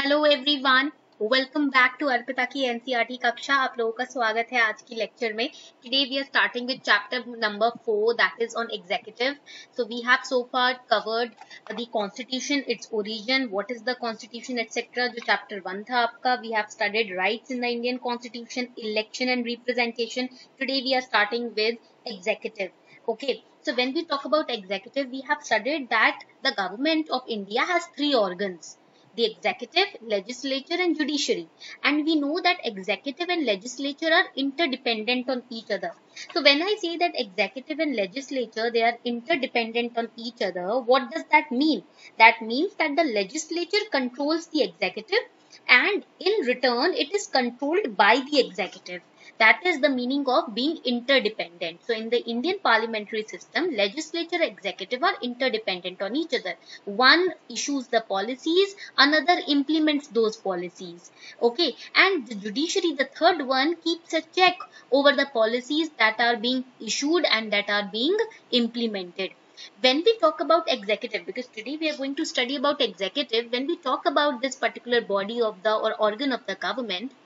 Hello everyone, welcome back to Arpita की NCERT कक्षा। आप लोगों का स्वागत है आज की लेक्चर में। Today we are starting with chapter number 4 that is on executive. So we have so far covered the constitution, its origin, what is the constitution etcetera, जो चैप्टर 1 था आपका। We have studied rights in the Indian constitution, election and representation. Today we are starting with executive. Okay, so when we talk about executive, we have studied that the government of India has three organs: the executive, legislature and judiciary. And we know that executive and legislature are interdependent on each other. So when I say that executive and legislature, they are interdependent on each other, what does that mean? That means that the legislature controls the executive and in return it is controlled by the executive. That is the meaning of being interdependent. So in the Indian parliamentary system, legislature and executive are interdependent on each other. One issues the policies, another implements those policies. Okay, and the judiciary, the third one, keeps a check over the policies that are being issued and that are being implemented. When we talk about executive, because today we are going to study about executive, when we talk about this particular body of the or organ of the government,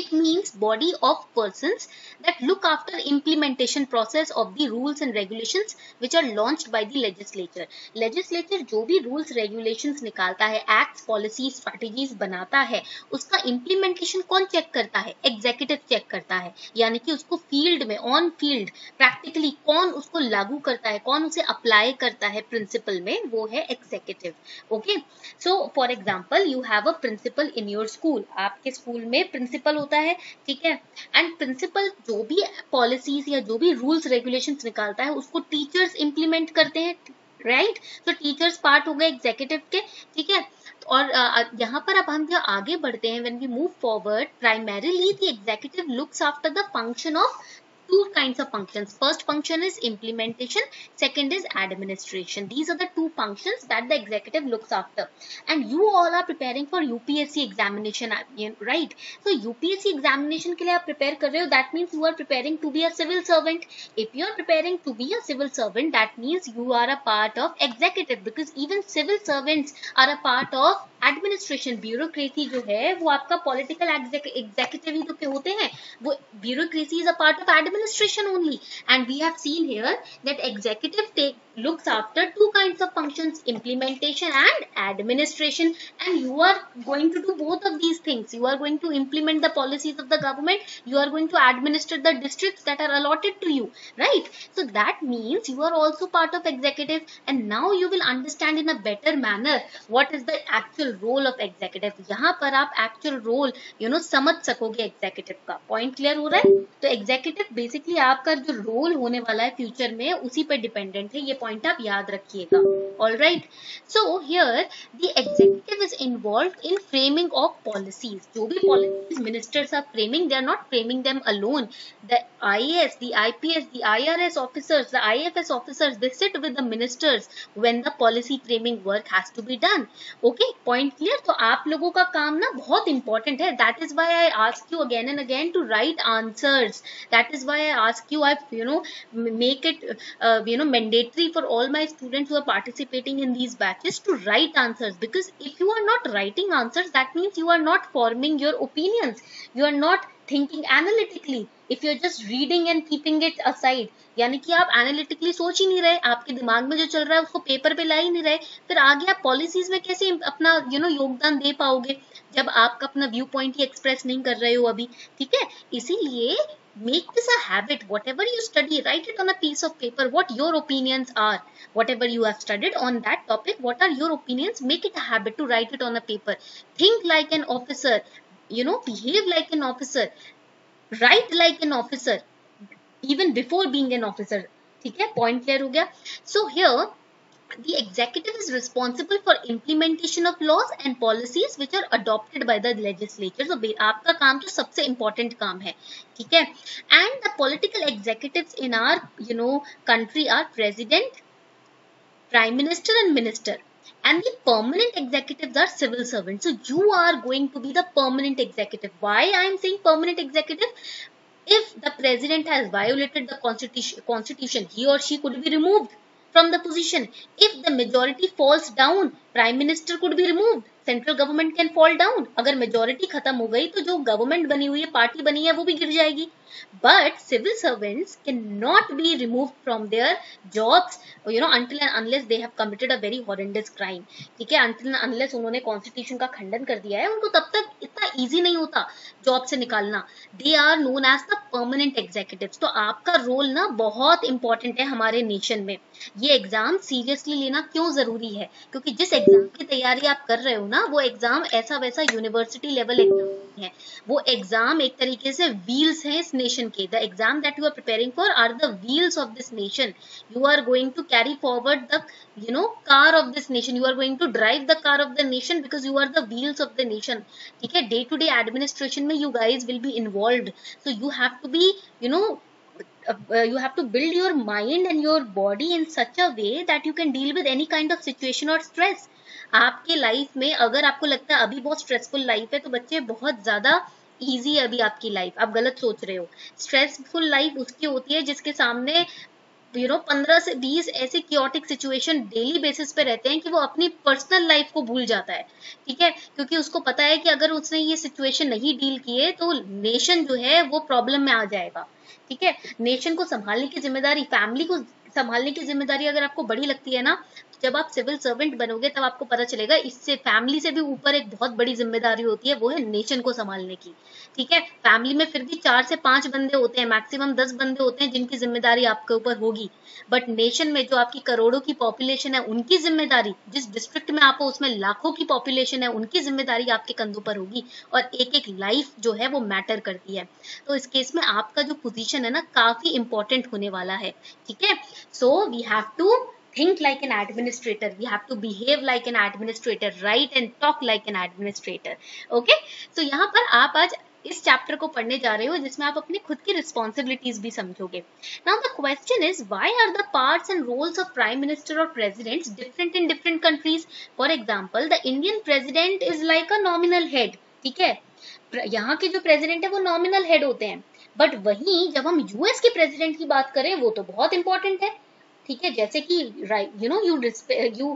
it means body of persons that look after implementation process of the rules and regulations which are launched by the legislature. Legislature जो भी rules regulations निकालता है, acts, policies, strategies बनाता है, उसका implementation कौन check करता है? Executive check करता है. यानी कि उसको field में, on field, practically कौन उसको लागू करता है, कौन उसे apply करता है principle में, वो है executive. Okay, so for example, you have a principal in your school. आपके स्कूल में principal होता है, ठीक है, एंड प्रिंसिपल जो भी पॉलिसीज या जो भी रूल्स रेगुलेशंस निकालता है उसको टीचर्स इंप्लीमेंट करते हैं, राइट? तो टीचर्स पार्ट हो गए एग्जीक्यूटिव के, ठीक है। और यहाँ पर अब हम जो आगे बढ़ते हैं, when we move forward, primarily the executive looks after the function of two kinds of functions. First function is implementation, second is administration. These are the two functions that the executive looks after. And you all are preparing for UPSC examination, right? So UPSC examination के लिए आप prepare कर रहे हो, that means you are preparing to be a civil servant. If you are preparing to be a civil servant, that means you are a part of executive, because even civil servants are a part of administration. Bureaucracy जो है वो आपका political executive ही तो होते हैं, वो bureaucracy is a part of administration only. And we have seen here that executive looks after two kinds of functions: implementation and administration. And you are going to do both of these things. You are going to implement the policies of the government, you are going to administer the districts that are allotted to you, right? So that means you are also part of executive. And now you will understand in a better manner what is the actual role of executive. यहाँ पर आप actual role समझ सकोगे executive का. Point clear हो रहा है? तो एग्जीक्यूटिव बेसिकली आपका जो रोल होने वाला है फ्यूचर में उसी पे डिपेंडेंट है. ये पॉइंट आप याद रखिएगा. All right, so here the executive is involved in framing of policies. जो भी policies ministers are framing, they are not framing them alone. The IAS, the IPS, the IRS officers, the IFS officers, they sit with the ministers when the policy framing work has to be done. Okay, point clear? तो आप लोगों का काम ना बहुत important है. That is why I ask you again and again to write answers. That is why I ask you, I make it mandatory for all my students who are participating in these batches to write answers. Because if you are not writing answers, that means you are not forming your opinions. You are not thinking analytically. If you're just reading and keeping it aside, यानी कि आप analytically सोच ही नहीं रहे, आपके दिमाग में जो चल रहा है उसको पेपर पे ला ही नहीं रहे, फिर आगे आप पॉलिसीज में कैसे अपना योगदान दे पाओगे जब आप अपना व्यू पॉइंट ही एक्सप्रेस नहीं कर रहे हो अभी, ठीक है? इसीलिए make this a habit. Whatever you study, write it on a piece of paper, what your opinions are. Whatever you have studied on that topic, what are your opinions? Make it a habit to write it on a paper. Think like an officer, behave like an officer, write like an officer even before being an officer. ठीक है? Point clear हो गया? So here the executive is responsible for implementation of laws and policies which are adopted by the legislature. So आपका काम तो सबसे important काम है, ठीक है? And the political executives in our country are president, prime minister and minister. And the permanent executives are civil servants. So you are going to be the permanent executive. Why I am saying permanent executive? If the president has violated the constitution, he or she could be removed from the position. If the majority falls down, prime minister could be removed, central government can fall down, अगर majority खत्म हो गई तो जो government बनी हुई है, party बनी है, वो भी गिर जाएगी. But civil servants cannot be removed from their jobs, until and unless they have committed a very horrendous crime. ठीक है, until and unless उन्होंने कॉन्स्टिट्यूशन का खंडन कर दिया है, उनको तब तक इतना इजी नहीं होता जॉब से निकालना. They are known as the permanent executives. तो आपका रोल ना बहुत इंपॉर्टेंट है हमारे नेशन में. ये एग्जाम सीरियसली लेना क्यों जरूरी है? क्योंकि जिस एग्जाम की तैयारी आप कर रहे हो ना, वो एग्जाम ऐसा वैसा यूनिवर्सिटी लेवल एग्जाम नहीं है. वो एग्जाम एक तरीके से व्हील्स हैं इस नेशन के. The exam that you are preparing for are the wheels of this nation. You are going to carry forward the car of this nation. You are going to drive the car of the nation because you are the wheels of the nation. ठीक है, day to day administration में you guys will be involved. So you have to be you have to build your mind and your body in such a way that you can deal with any kind of situation or stress. आपके life में अगर आपको लगता है अभी बहुत stressful life है, तो बच्चे बहुत ज्यादा इजी है अभी आपकी लाइफ. आप गलत सोच रहे हो. स्ट्रेसफुल लाइफ उसकी होती है जिसके सामने 15 से 20 ऐसे क्योटिक सिचुएशन डेली बेसिस पे रहते हैं कि वो अपनी पर्सनल लाइफ को भूल जाता है. ठीक है, क्योंकि उसको पता है कि अगर उसने ये सिचुएशन नहीं डील किए तो नेशन जो है वो प्रॉब्लम में आ जाएगा. ठीक है, नेशन को संभालने की जिम्मेदारी, फैमिली को संभालने की जिम्मेदारी अगर आपको बड़ी लगती है ना, जब आप सिविल सर्वेंट बनोगे तब आपको पता चलेगा इससे फैमिली से भी ऊपर एक बहुत बड़ी जिम्मेदारी होती है, वो है नेशन को संभालने की. ठीक है, फैमिली में फिर भी 4 से 5 बंदे होते हैं, मैक्सिमम 10 बंदे होते हैं जिनकी जिम्मेदारी आपके ऊपर होगी. बट नेशन में जो आपकी करोड़ों की पॉपुलेशन है, उनकी जिम्मेदारी, जिस डिस्ट्रिक्ट में आप हो उसमें लाखों की पॉपुलेशन है, उनकी जिम्मेदारी आपके कंधों पर होगी. और एक एक लाइफ जो है वो मैटर करती है. तो इस केस में आपका जो पोजीशन है ना, काफी इंपॉर्टेंट होने वाला है. ठीक है, so we have to think like an administrator, we have to behave like an administrator, write and talk like an administrator. Okay, so यहाँ पर आप आज इस चैप्टर को पढ़ने जा रहे हो जिसमें आप अपनी खुद की रिस्पॉन्सिबिलिटीज भी समझोगे. Now the question is, why are the parts and roles of prime minister और presidents different in different countries? For example, the Indian president is like a nominal head. ठीक है, यहाँ के जो प्रेसिडेंट है वो नॉमिनल हेड होते हैं. बट वहीं जब हम यूएस के प्रेसिडेंट की बात करें, वो तो बहुत इंपॉर्टेंट है. ठीक है, जैसे कि you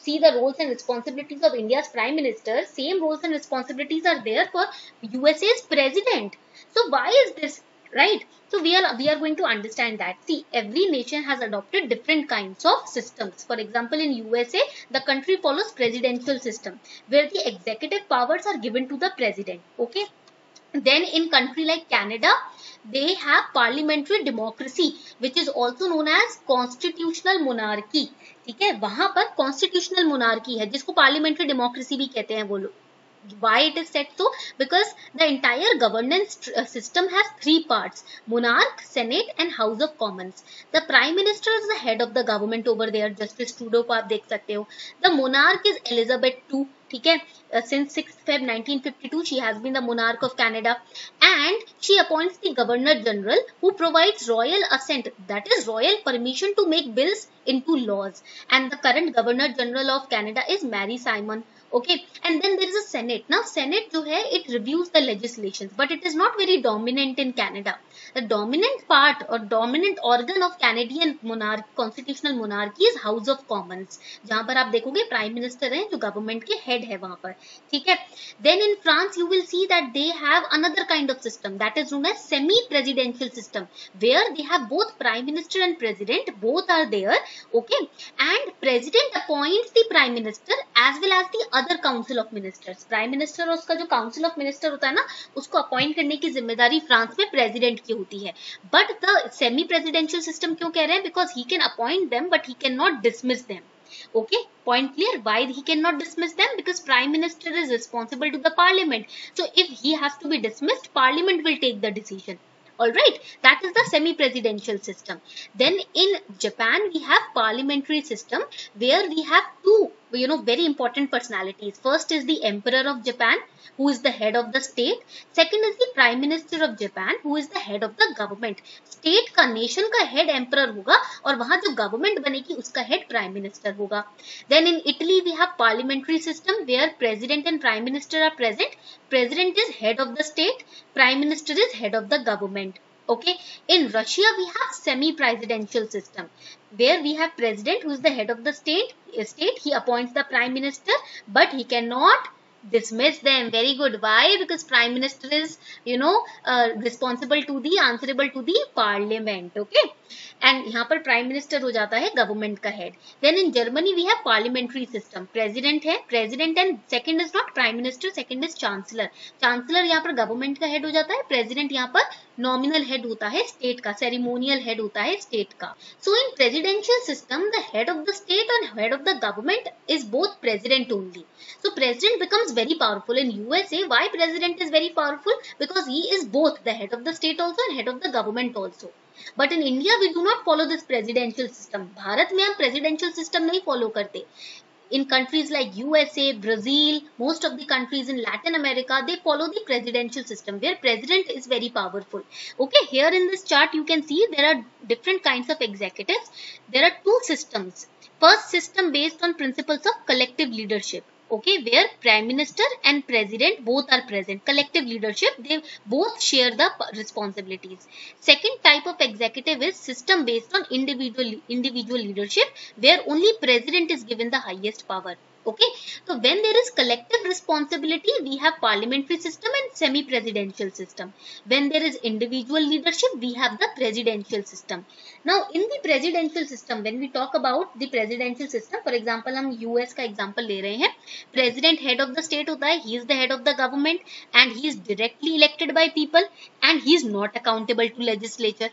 see the roles and responsibilities of India's prime minister, same roles and responsibilities are there for USA's president. So why is this, right? So we are going to understand that. See, every nation has adopted different kinds of systems. For example, in USA, the country follows presidential system where the executive powers are given to the president. Okay, then in country like Canada, they have parliamentary democracy which is also known as constitutional monarchy. ठीक है, वहां पर constitutional monarchy है जिसको parliamentary democracy भी कहते हैं वो लोग. Why it is said so? Because the entire governance system has 3 parts: monarch, senate and house of commons. The prime minister is the head of the government over there. Justice Trudeau को आप देख सकते हो. The monarch is Elizabeth II. ठीक है, since 6th Feb 1952 she has been the monarch of Canada, and she appoints the governor general who provides royal assent, that is royal permission to make bills into laws. And the current governor general of Canada is Mary Simon. Okay, and then there is a senate. Now senate जो है, it reviews the legislations, but it is not very dominant in Canada. The dominant part or dominant organ of Canadian constitutional monarchy is House of Commons, जहाँ पर आप देखोगे prime minister हैं जो government के head है वहां पर. ठीक है, then in France you will see that they have another kind of system that is known as semi presidential system, where they have both prime minister and president, both are there. Okay, and president appoints the prime minister as well as the other council of ministers. Prime minister और उसका जो council of minister होता है ना, उसको appoint करने की जिम्मेदारी फ्रांस में प्रेसिडेंट की होती है. But the semi presidential system क्यों कह रहे हैं? Because he can appoint them but he can not dismiss them. Okay, point clear? Why he cannot dismiss them? Because prime minister is responsible to the parliament. So if he has to be dismissed, parliament will take the decision. All right, that is the semi-presidential system. Then in Japan we have parliamentary system where we have two very important personalities. First is the Emperor of Japan, who is the head of the state. Second is the Prime Minister of Japan, who is the head of the government. State का, nation का head emperor होगा और वहाँ जो government बनेगी उसका head prime minister होगा. Then in Italy we have parliamentary system where president and prime minister are present. President is head of the state, prime minister is head of the government. Okay, in Russia we have semi-presidential system where we have president who is the head of the state. He appoints the prime minister, but he cannot dismiss them. Very good. Why? Because prime minister is, responsible to the, answerable to the parliament. Okay, and यहाँ पर prime minister हो जाता है government का head. Then in Germany we have parliamentary system. President है, president, and second is not prime minister, second is chancellor. Chancellor यहाँ पर government का head हो जाता है, president यहाँ पर nominal head होता है state का, ceremonial head होता है state का. So in presidential system, the head of the state and head of the government is both president only. So president becomes very powerful in USA. Why president is very powerful? Because he is both the head of the state also and head of the government also. But in India we do not follow this presidential system. Bharat में हम presidential system नहीं follow करते. In countries like USA, Brazil, most of the countries in Latin America, they follow the presidential system where president is very powerful. Okay, here in this chart you can see there are different kinds of executives. There are two systems. First system based on principles of collective leadership. Okay, where prime minister and president both are present. Collective leadership, they both share the responsibilities. Second type of executive is system based on individual leadership, where only president is given the highest power. Okay, so when there is collective responsibility, we have parliamentary system and semi-presidential system. When there is individual leadership, we have the presidential system. Now, in the presidential system, when we talk about the presidential system, for example, हम US का example ले रहे हैं. President head of the state होता है, he is the head of the government and he is directly elected by people and he is not accountable to legislature.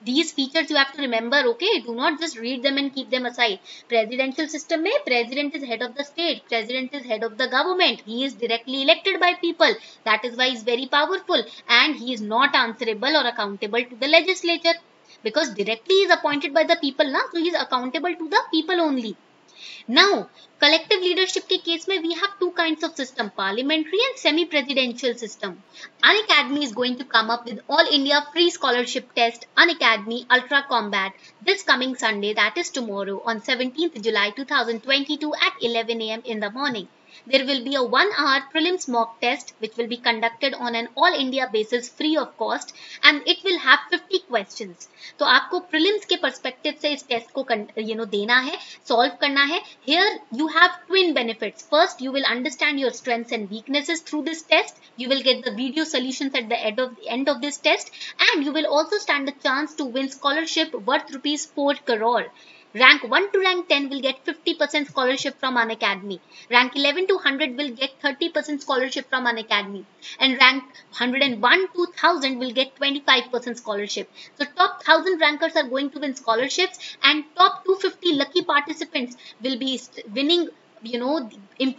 These features you have to remember, okay? Do not just read them and keep them aside. Presidential system में president is head of the state, president is head of the government. He is directly elected by people. That is why he is very powerful and he is not answerable or accountable to the legislature. Because directly he is appointed by the people, na? So he is accountable to the people only. Now, collective leadership के case में we have two kinds of system, parliamentary and semi-presidential system. Unacademy is going to come up with All India Free Scholarship Test, Unacademy Ultra Combat, this coming Sunday, that is tomorrow on 17th July 2022 at 11 AM in the morning. There will be a 1-hour prelims mock test which will be conducted on an all India basis free of cost and it will have 50 questions. तो आपको prelims के perspective से इस test को देना है, solve करना है. Here you have twin benefits. First, you will understand your strengths and weaknesses through this test. You will get the video solutions at the end of this test and you will also stand a chance to win scholarship worth ₹4 crore. Rank 1 to rank 10 will get 50% scholarship from Unacademy. Rank 11 to 100 will get 30% scholarship from Unacademy. And rank 101 to 1000 will get 25% scholarship. So top 1000 rankers are going to win scholarships and top 250 lucky participants will be winning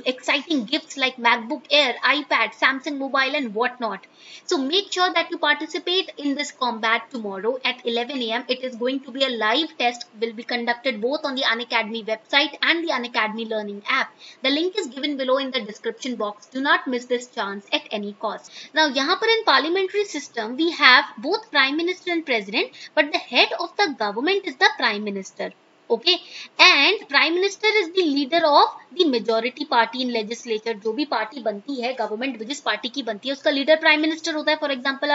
exciting gifts like MacBook Air, iPad, Samsung Mobile and whatnot. So make sure that you participate in this combat tomorrow at 11 AM. It is going to be a live test, will be conducted both on the Unacademy website and the Unacademy Learning app. The link is given below in the description box. Do not miss this chance at any cost. Now, यहाँ पर in parliamentary system, we have both Prime Minister and President, but the head of the government is the Prime Minister. Okay, and Prime Minister is the leader of the majority party in legislature. जो भी party बनती है, government जिस party की बनती है, उसका leader Prime Minister होता है. For example,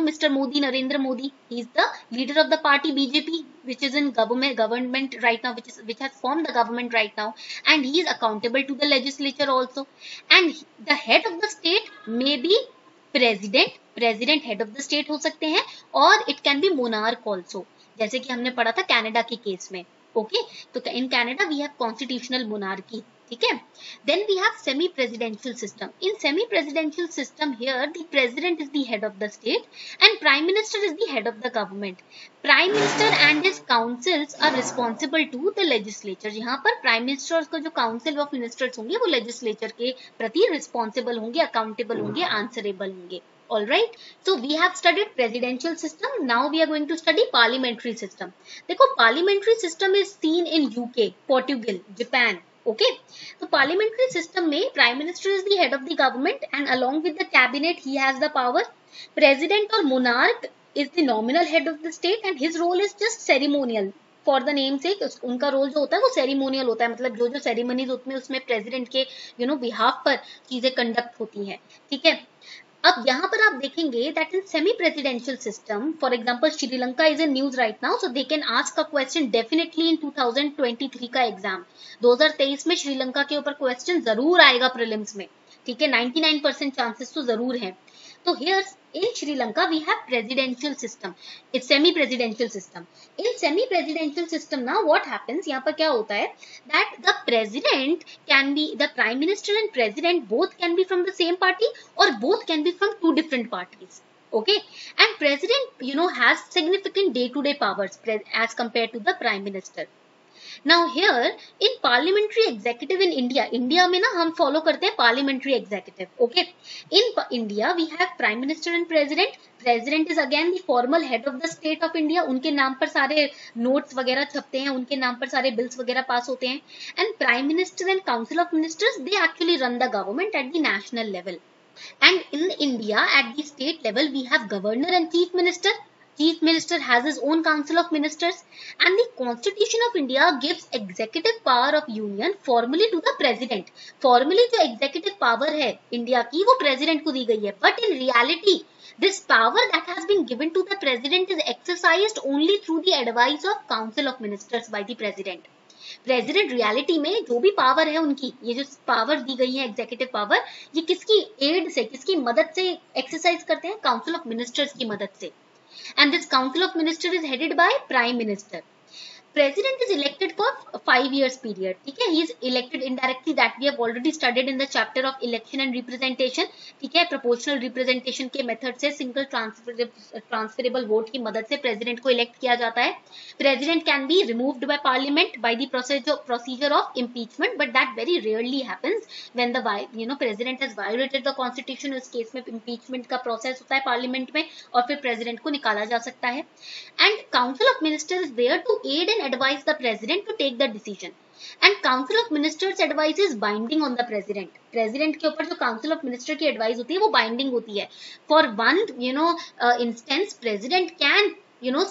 Mr. Modi, Narendra Modi, he is the leader of the party BJP, which is in government right now, which has formed the government right now, and he is accountable to the legislature also. And the head of the state may be president head of the state हो सकते हैं, और it can be monarch also. जैसे कि हमने पढ़ा था Canada के केस में. ओके, तो in Canada we have constitutional monarchy. ठीक है. Then we have semi presidential system. In semi presidential system here the president is the head of the state and prime minister is the head of the government. Prime minister and his councils are responsible to the legislature. यहाँ पर prime minister का जो council of ministers होंगे वो legislature के प्रति responsible होंगे, accountable होंगे, आंसरेबल होंगे. All right, so we have studied presidential system. Now we are going to study parliamentary system. देखो, parliamentary system is seen in UK, Portugal, Japan. Okay, so parliamentary system में prime minister is the head of the government and along with the cabinet he has the power. President or monarch is the nominal head of the state and his role is just ceremonial. For the name से उनका role जो होता है वो ceremonial होता है, मतलब जो सेरेमनीज होती है उसमें प्रेसिडेंट के बिहाफ पर चीजें कंडक्ट होती हैं. ठीक है. अब यहाँ पर आप देखेंगे that in semi presidential system, for example Sri Lanka is in news right now, so they can ask a question definitely in 2023 का एग्जाम, 2023 में श्रीलंका के ऊपर क्वेश्चन जरूर आएगा प्रीलिम्स में, ठीक है, 99% चांसेस तो जरूर है. तो here in Sri Lanka we have presidential system, it's semi presidential system. In semi presidential system now what happens, यहाँ पर क्या होता है that the president can be, the prime minister and president both can be from the same party or both can be from two different parties. Okay, and president has significant day to day powers as compared to the prime minister. Now here in parliamentary executive in India में ना हम follow करते हैं parliamentary executive. Okay, in India we have prime minister and president. President is again the formal head of the state of India. उनके नाम पर सारे notes वगैरह छपते हैं, उनके नाम पर सारे bills वगैरह पास होते हैं. And prime minister and council of ministers, they actually run the government at the national level. And in India at the state level we have governor and chief minister. Chief Minister has his own Council of Ministers, and the Constitution of India gives executive power of union formally to the President. Formally जो executive power है India की वो President को दी गई है, but in reality this power that has been given to the President is exercised only through the advice of Council of Ministers by the President. President reality में जो भी power है उनकी, ये जो पावर दी गई है एग्जीक्यूटिव पावर, ये किसकी एड से, किसकी मदद से एक्सरसाइज करते हैं, काउंसिल ऑफ मिनिस्टर्स की मदद से. And this council of ministers is headed by prime minister. President is elected for 5 years period. ठीक है, he is elected indirectly, that we have already studied in the chapter of election and representation. ठीक है, proportional representation के method से single transferable vote की मदद से president को इलेक्ट किया जाता है. President can be removed by parliament by the procedure of impeachment, but that very rarely happens when the president has violated the constitution. उस केस में impeachment का process होता है पार्लियामेंट में और फिर प्रेसिडेंट को निकाला जा सकता है. And council of ministers is there to aid and advise the president to take the decision. And council of ministers advice is binding on the president. President के ऊपर जो council of minister की advice होती है वो binding होती है. For one instance, president can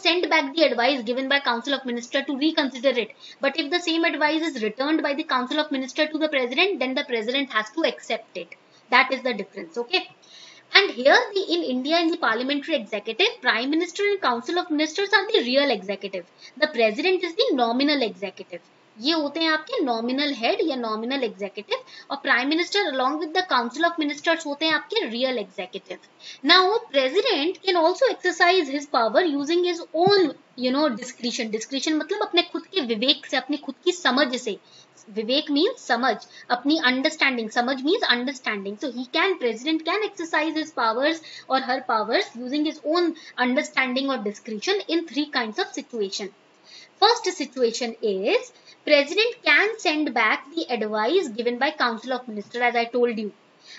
send back the advice given by council of minister to reconsider it. But if the same advice is returned by the council of minister to the president, then the president has to accept it. That is the difference. Okay. And here in India in the parliamentary executive, prime minister and council of ministers are the real executive. The president is the nominal executive. ये होते हैं आपके nominal head या nominal executive, और prime minister along with the council of ministers होते हैं आपके real executive. Now president can also exercise his power using his own discretion. Discretion मतलब अपने खुद के विवेक से, अपनी खुद की समझ से. Vivek means समझ, अपनी understanding, समझ means understanding. So president can exercise his powers or her powers using his own understanding or discretion in 3 kinds of situation. First situation is president can send back the advice given by council of minister, as I told you,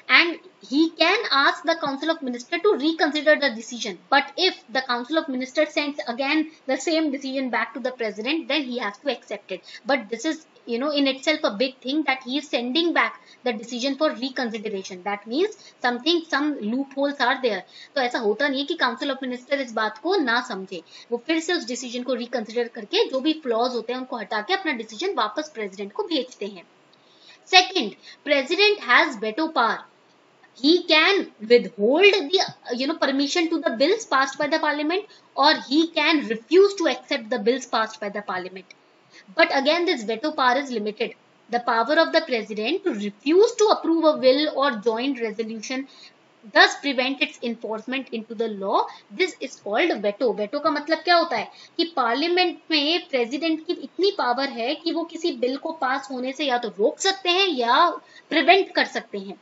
and he can ask the council of minister to reconsider the decision. But if the council of minister sends again the same decision back to the president, then he has to accept it. But this is in itself a big thing, that he is sending back the decision for reconsideration. That means some loopholes are there. तो ऐसा होता नहीं है कि council of minister इस बात को ना समझे, वो फिर से उस decision को reconsider करके जो भी flaws होते हैं उनको हटा के अपना decision वापस president को भेजते हैं. Second, president has veto power. He can withhold the permission to the bills passed by the parliament, or he can refuse to accept the bills passed by the parliament. But again, this veto power is limited. The power of the president to refuse to approve a bill or joint resolution thus prevent its enforcement into the law. This is called veto. Veto का मतलब क्या होता है कि parliament में president की इतनी power है कि वो किसी बिल को पास होने से या तो रोक सकते हैं या प्रिवेंट कर सकते हैं.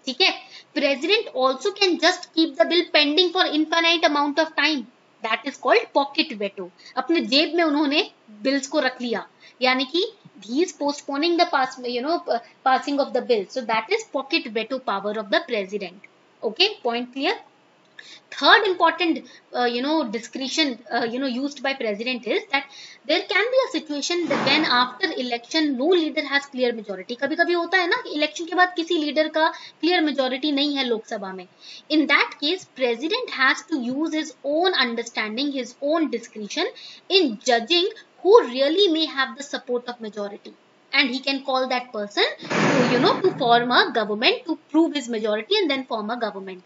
ठीक है. President also can just keep the bill pending for infinite amount of time. That is called pocket veto. अपने जेब में उन्होंने bills को रख लिया, यानी कि he is postponing the passing of the bill. So that is pocket veto power of the president. Okay, point clear? Third important discretion used by president is that there can be a situation that when after election no leader has clear majority. कभी कभी होता है ना कि election के बाद किसी leader का clear majority नहीं है लोकसभा में. In that case, president has to use his own understanding, his own discretion in judging who really may have the support of majority. And he can call that person to form a government, to prove his majority and then form a government.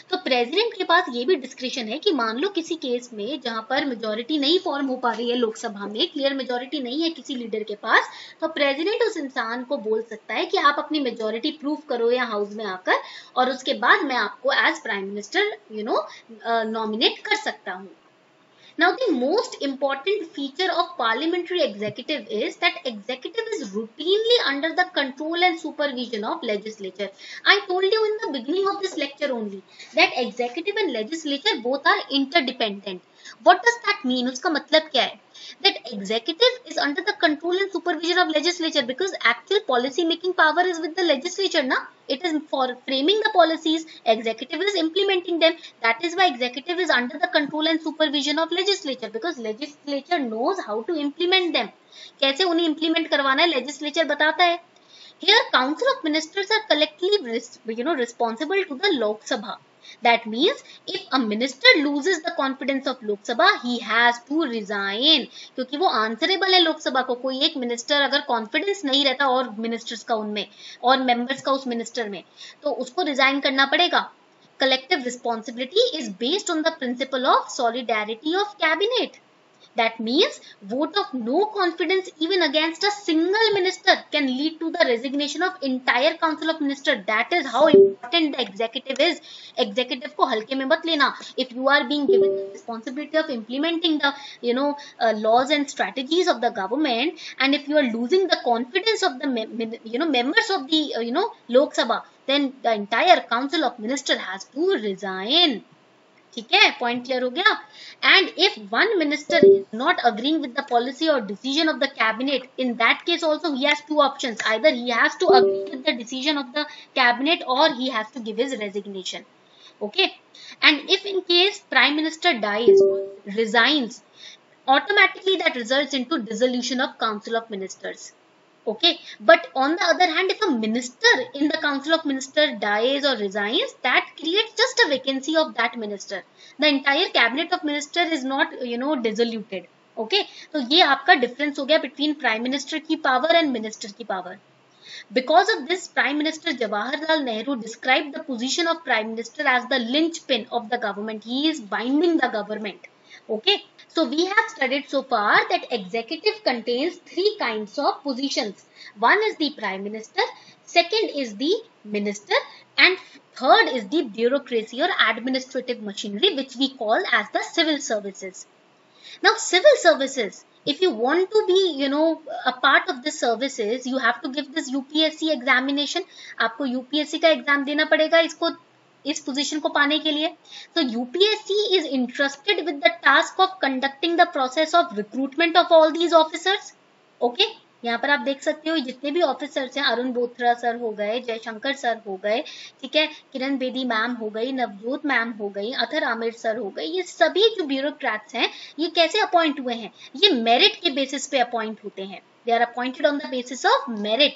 तो president के पास ये भी description है कि मान लो किसी case में जहां पर मेजोरिटी नहीं फॉर्म हो पा रही है लोकसभा में, क्लियर मेजोरिटी नहीं है किसी लीडर के पास, तो प्रेसिडेंट उस इंसान को बोल सकता है कि आप अपनी मेजोरिटी प्रूव करो या हाउस में आकर, और उसके बाद मैं आपको एज प्राइम मिनिस्टर नॉमिनेट कर सकता हूँ. Now, the most important feature of parliamentary executive is that executive is routinely under the control and supervision of legislature. I told you in the beginning of this lecture only that executive and legislature both are interdependent. What does that mean? उसका मतलब क्या है? That executive is under the control and supervision of legislature because actual policy making power is with the legislature, na? It is for framing the policies, executive is implementing them. That is why executive is under the control and supervision of legislature because legislature knows how to implement them. कैसे उन्हें implement करवाना है legislature बताता है. Here, Council of Ministers are collectively, responsible to the Lok Sabha. That means if a minister loses the confidence of Lok Sabha, he has to resign. क्योंकि वो answerable है लोक सभा को. कोई एक minister अगर confidence नहीं रहता और ministers का उनमें और members का उस minister में, तो उसको resign करना पड़ेगा. Collective responsibility is based on the principle of solidarity of cabinet. That means vote of no confidence even against a single minister can lead to the resignation of entire council of ministers. That is how important the executive is. Executive को हल्के में मत लेना. If you are being given the responsibility of implementing the laws and strategies of the government, and if you are losing the confidence of the members of the Lok Sabha, then the entire council of ministers has to resign. ठीक है, point clear हो गया. And if one minister is not agreeing with the policy और decision of the cabinet, in that case also he has two options. Either he has to agree with the decision of the cabinet और he has to give his resignation. Okay. And if in case prime minister dies और resigns, automatically that results into dissolution of council of ministers. Okay, but on the other hand, if a minister in the council of ministers dies or resigns, that creates just a vacancy of that minister. The entire cabinet of minister is not dissoluted. Okay, so ये आपका difference हो गया between prime minister की power and minister की power. Because of this, Prime Minister Jawaharlal Nehru described the position of Prime Minister as the linchpin of the government. He is binding the government. Okay, so we have studied so far that executive contains three kinds of positions. One is the Prime Minister, second is the Minister, and third is the bureaucracy or administrative machinery, which we call as the civil services. Now, civil services, if you want to be, a part of the services, you have to give this UPSC examination. आपको UPSC का exam देना पड़ेगा इस position को पाने के लिए. So UPSC is entrusted with the task of conducting the process of recruitment of all these officers. Okay, यहाँ पर आप देख सकते हो जितने भी ऑफिसर्स हैं, अरुण बोथरा सर हो गए, जयशंकर सर हो गए, ठीक है, किरण बेदी मैम हो गई, नवजोत मैम हो गई, अथर आमिर सर हो गए, ये सभी जो ब्यूरोक्रेट्स हैं ये कैसे अपॉइंट हुए हैं? ये मेरिट के बेसिस पे अपॉइंट होते हैं. They are appointed on the basis of merit.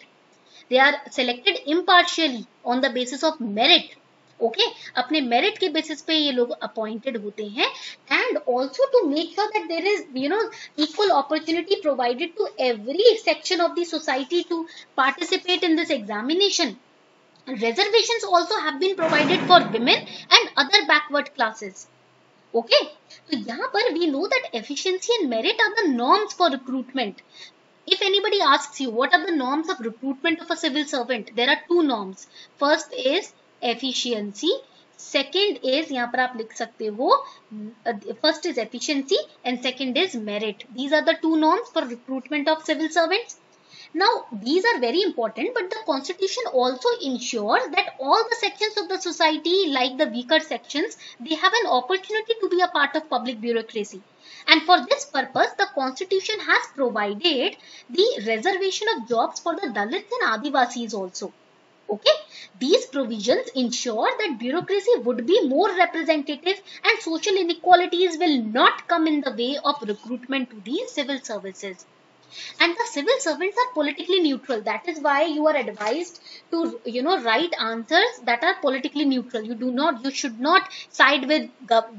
They are selected impartially on the basis of merit. Okay, अपने मेरिट के बेसिस पे ये लोग अपॉइंटेड होते हैं. And also to make sure that there is equal opportunity provided to every section of the society to participate in this examination. Reservations also have been provided for women and other backward classes. Okay, so यहाँ पर we know that efficiency and merit are the norms for recruitment. If anybody asks you what are the norms of recruitment of a civil servant, there are two norms. First is efficiency, second is, यहाँ पर आप लिख सकते हो, first is efficiency and second is merit. These are the two norms for recruitment of civil servants. Now, these are very important, but the constitution also ensures that all the sections of the society, like the weaker sections, they have an opportunity to be a part of public bureaucracy. And for this purpose, the constitution has provided the reservation of jobs for the Dalits and Adivasis also. Okay, these provisions ensure that bureaucracy would be more representative and social inequalities will not come in the way of recruitment to these civil services. And the civil servants are politically neutral. That is why you are advised to, write answers that are politically neutral. You should not side with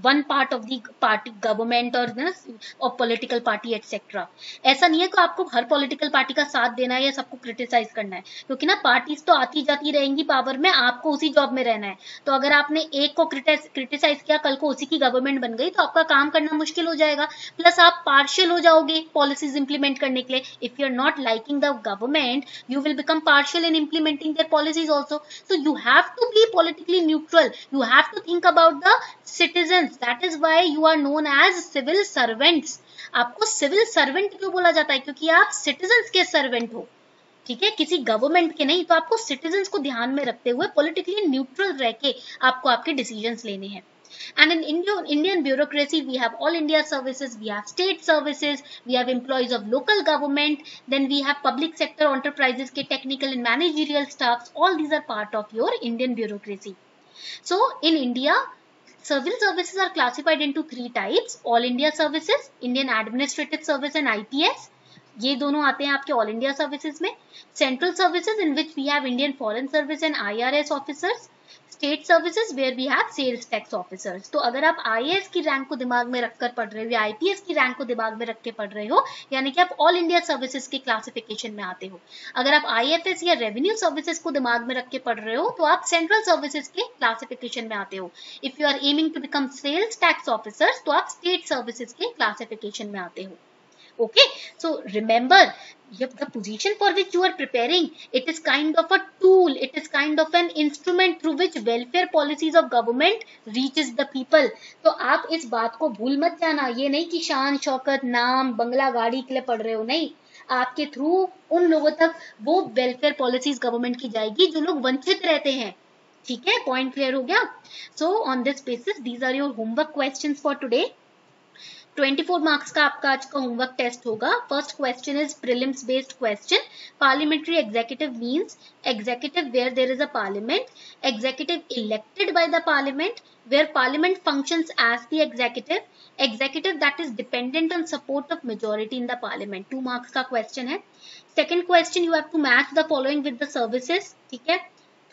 one part of the party, government, or political party, etc. ऐसा नहीं है कि आपको हर political party का साथ देना है या सबको क्रिटिसाइज करना है, क्योंकि ना पार्टीज तो आती जाती रहेंगी पावर में, आपको उसी जॉब में रहना है. तो अगर आपने एक को क्रिटिसाइज किया, कल को उसी की गवर्नमेंट बन गई, तो आपका काम करना मुश्किल हो जाएगा. प्लस आप पार्शियल हो जाओगे पॉलिसीज इंप्लीमेंट करने के लिए. If you are not liking the government, you will become partial in implementing their policies also. So you have to be politically neutral. You have to think about the citizens. That is why you are known as civil servants. आपको civil servant क्यों बोला जाता है? क्योंकि आप citizens के servant हो, ठीक है, किसी गवर्नमेंट के नहीं. तो आपको सिटीजन्स को ध्यान में रखते हुए politically neutral रह के आपको आपके डिसीजंस लेने हैं. And in Indian bureaucracy, we have all India services, we have state services, we have employees of local government, then we have public sector enterprises के technical and managerial staffs. All these are part of your Indian bureaucracy. So in India, civil services are classified into 3 types: all India services, Indian administrative service and IPS. ये दोनों आते हैं आपके all India services में. Central services in which we have Indian foreign service and IRS officers. State services where we have sales tax officers. तो अगर आप IAS की रैंक को दिमाग में रखकर पढ़ रहे हो या IPS की रैंक को दिमाग में रख के पढ़ रहे हो, यानी कि आप ऑल इंडिया सर्विसेज के क्लासिफिकेशन में आते हो. अगर आप IFS या रेवेन्यू सर्विसेज को दिमाग में रख के पढ़ रहे हो, तो आप सेंट्रल सर्विसेज के क्लासिफिकेशन में आते हो. If you are aiming to become sales tax officers, तो आप स्टेट सर्विसेज के क्लासिफिकेशन में आते हो. Okay, so remember, the position for which you are preparing, it is kind of a tool, it is kind of an instrument through which welfare policies of government reaches the people. तो आप इस बात को भूल मत जाना. ये नहीं कि शान शौकत नाम बंगला गाड़ी के लिए पढ़ रहे हो, नहीं. आपके थ्रू उन लोगों तक वो वेलफेयर पॉलिसीज गवर्नमेंट की जाएगी जो लोग वंचित रहते हैं. ठीक है, पॉइंट क्लियर हो गया. So on this basis these are your homework questions for today. 24 marks का आपका आज का होमवर्क टेस्ट होगा. First question is prelims based question. Parliamentary executive means executive where there is a parliament, executive elected by the parliament where parliament functions as the executive, executive that is dependent on support of majority in the parliament. 2 marks का question है. Second question, you have to match the following with the services. ठीक है.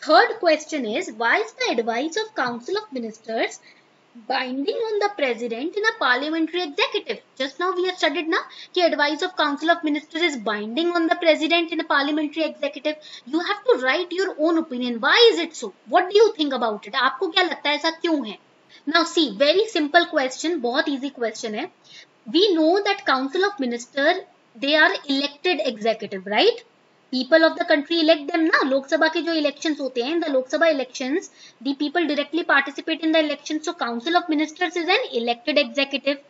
Third question is why is the advice of council of ministers binding on the president in a parliamentary executive? Just now we have studied na ki advice of council of ministers is binding on the president in a parliamentary executive. You have to write your own opinion. Why is it so? What do you think about it? आपको क्या लगता है ऐसा क्यों है? Now see, very simple question, बहुत easy question है. We know that council of minister, they are elected executive, right? People of the country elect them ना. लोकसभा के जो इलेक्शंस होते हैं, in the Lok Sabha elections, the people directly participate in the elections. So council of ministers is an elected executive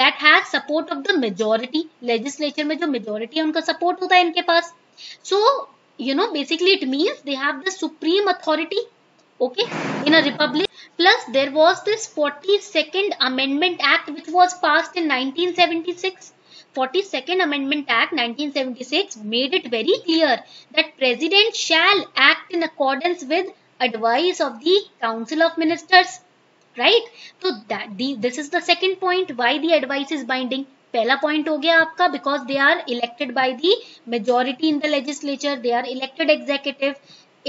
that has support of the majority. Legislature में जो majority है उनका support होता है इनके पास. So basically it means they have the supreme authority, okay, in a republic. Plus there was this 42nd Amendment Act which was passed in 1976. 42nd Amendment Act 1976 made it very clear that President shall act in accordance with advice of the Council of Ministers, right? So this is the second point, why the advice is binding. पहला point हो गया आपका, because they are elected by the majority in the legislature, they are elected executive.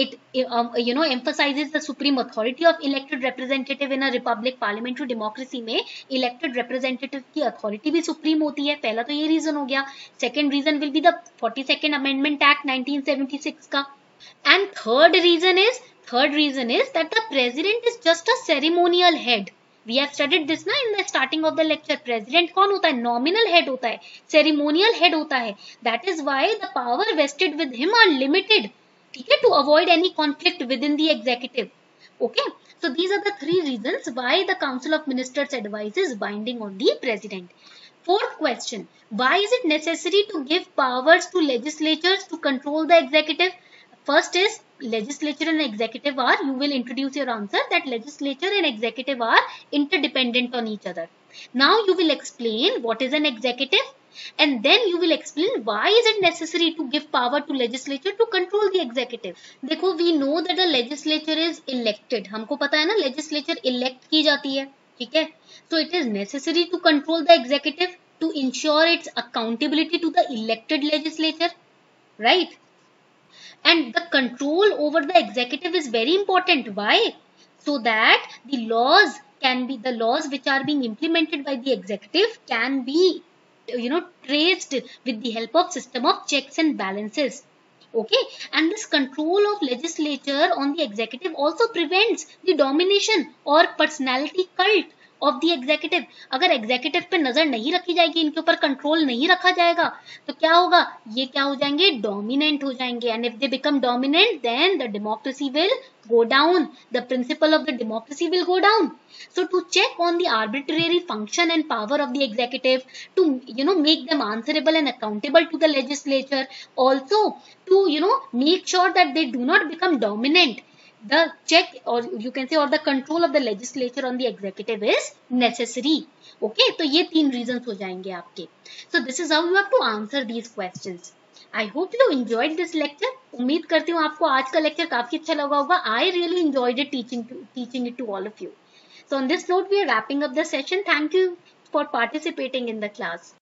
It emphasizes the supreme authority of elected representative in a republic. Parliamentary democracy में elected representative की authority भी supreme होती है. पहला तो ये reason हो गया. Second reason will be the 42nd Amendment Act 1976 का. And third reason is that the president is just a ceremonial head. We have studied this ना in the starting of the lecture. President कौन होता है? Nominal head होता है, ceremonial head होता है. That is why the power vested with him are limited. ठीक है, to avoid any conflict within the executive. Okay, so these are the 3 reasons why the Council of Ministers advice is binding on the president. Fourth question, why is it necessary to give powers to legislatures to control the executive? First is legislature and executive are, you will introduce your answer that legislature and executive are interdependent on each other. Now you will explain what is an executive, and then you will explain why is it necessary to give power to legislature to control the executive. देखो, we know that the legislature is elected. हमको पता है ना, legislature elect की जाती है. ठीक है, so it is necessary to control the executive. to ensure its accountability to the elected legislature, right? And the control over the executive is very important. Why? So that the laws which are being implemented by the executive can be, traced with the help of system of checks and balances. Okay, and this control of legislature on the executive also prevents the domination or personality cult of the executive. अगर executive पे नजर नहीं रखी जाएगी, इनके ऊपर control नहीं रखा जाएगा, तो क्या होगा, ये क्या हो जाएंगे, डोमिनेंट हो जाएंगे. And if they become dominant then the democracy will go down, the principle of the democracy will go down. So to check on the arbitrary function and power of the executive, to make them answerable and accountable to the legislature, also to make sure that they do not become dominant, the check, or you can say, or the control of the legislature on the executive is necessary. Okay, तो ये 3 reasons हो जाएंगे आपके. So this is how you have to answer these questions. I hope you enjoyed this lecture. उम्मीद करती हूँ आपको आज का लेक्चर काफी अच्छा लगा होगा. I really enjoyed it teaching it to all of you. So on this note, we are wrapping up the session. Thank you for participating in the class.